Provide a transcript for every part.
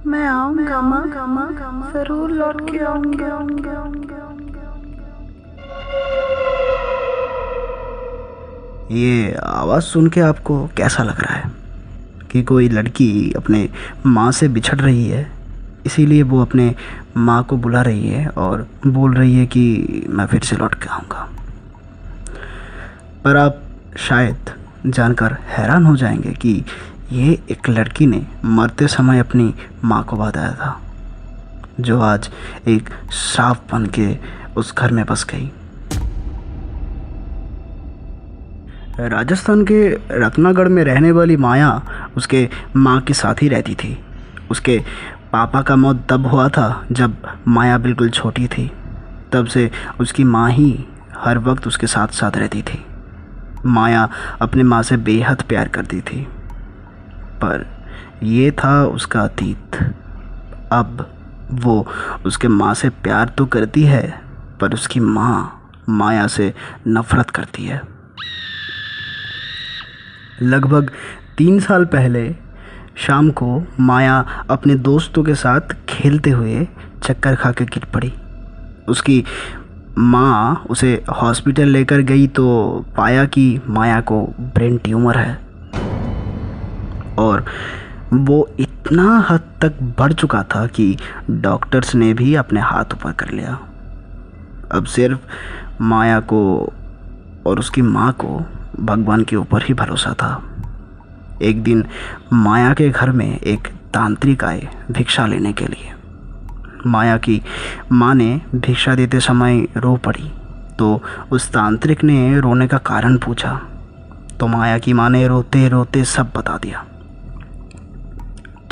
मैं आऊँगा माँ, ज़रूर लौट के आऊँगा। ये आवाज़ सुन के आपको कैसा लग रहा है कि कोई लड़की अपने माँ से बिछड़ रही है, इसीलिए वो अपने माँ को बुला रही है और बोल रही है कि मैं फिर से लौट के आऊँगा। पर आप शायद जानकर हैरान हो जाएंगे कि ये एक लड़की ने मरते समय अपनी माँ को बताया था, जो आज एक श्राप बन के उस घर में बस गई। राजस्थान के रत्नागढ़ में रहने वाली माया उसके माँ के साथ ही रहती थी। उसके पापा का मौत तब हुआ था जब माया बिल्कुल छोटी थी। तब से उसकी माँ ही हर वक्त उसके साथ साथ रहती थी। माया अपने माँ से बेहद प्यार करती थी, पर ये था उसका अतीत। अब वो उसके माँ से प्यार तो करती है, पर उसकी माँ माया से नफ़रत करती है। लगभग 3 साल पहले शाम को माया अपने दोस्तों के साथ खेलते हुए चक्कर खा के गिर पड़ी। उसकी माँ उसे हॉस्पिटल लेकर गई तो पाया कि माया को ब्रेन ट्यूमर है और वो इतना हद तक बढ़ चुका था कि डॉक्टर्स ने भी अपने हाथ ऊपर कर लिया। अब सिर्फ माया को और उसकी माँ को भगवान के ऊपर ही भरोसा था। एक दिन माया के घर में एक तांत्रिक आए भिक्षा लेने के लिए। माया की माँ ने भिक्षा देते समय रो पड़ी तो उस तांत्रिक ने रोने का कारण पूछा, तो माया की माँ ने रोते रोते सब बता दिया।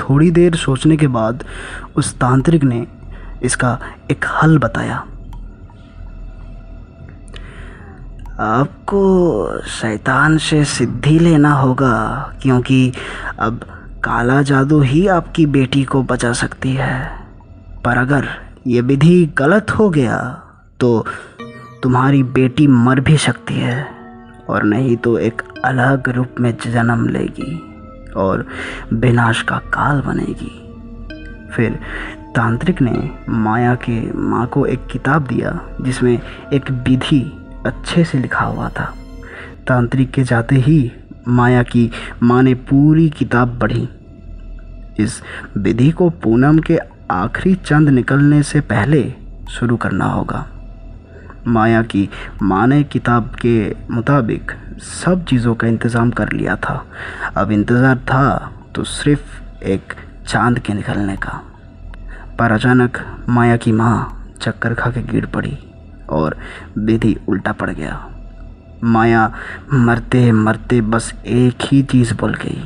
थोड़ी देर सोचने के बाद उस तांत्रिक ने इसका एक हल बताया। आपको शैतान से सिद्धि लेना होगा, क्योंकि अब काला जादू ही आपकी बेटी को बचा सकती है। पर अगर ये विधि गलत हो गया तो तुम्हारी बेटी मर भी सकती है, और नहीं तो एक अलग रूप में जन्म लेगी और विनाश का काल बनेगी। फिर तांत्रिक ने माया के माँ को एक किताब दिया जिसमें एक विधि अच्छे से लिखा हुआ था। तांत्रिक के जाते ही माया की माँ ने पूरी किताब पढ़ी। इस विधि को पूनम के आखिरी चंद निकलने से पहले शुरू करना होगा। माया की माँ ने किताब के मुताबिक सब चीज़ों का इंतज़ाम कर लिया था। अब इंतज़ार था तो सिर्फ एक चांद के निकलने का। पर अचानक माया की माँ चक्कर खा के गिर पड़ी और विधि उल्टा पड़ गया। माया मरते मरते बस एक ही चीज़ बोल गई,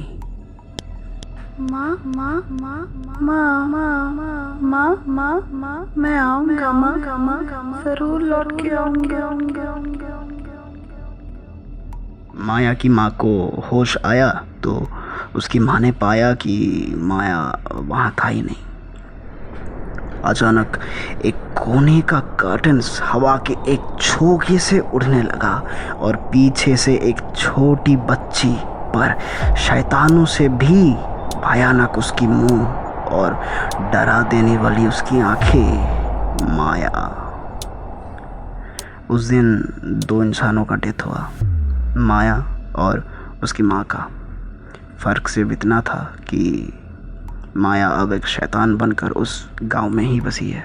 माँ माँ माँ माँ माँ माँ माँ माँ मैं आऊँगा माँ, ज़रूर लौट के आऊँगा। माया की माँ को होश आया तो उसकी माँ ने पाया कि माया वहाँ था ही नहीं। अचानक एक कोने का कर्टन हवा के एक झोंके से उड़ने लगा और पीछे से एक छोटी बच्ची, पर शैतानों से भी भयानक उसकी मुंह और डरा देने वाली उसकी आंखें। माया। उस दिन 2 इंसानों का डेथ हुआ, माया और उसकी माँ का। फ़र्क सिर्फ इतना था कि माया अब एक शैतान बनकर उस गांव में ही बसी है।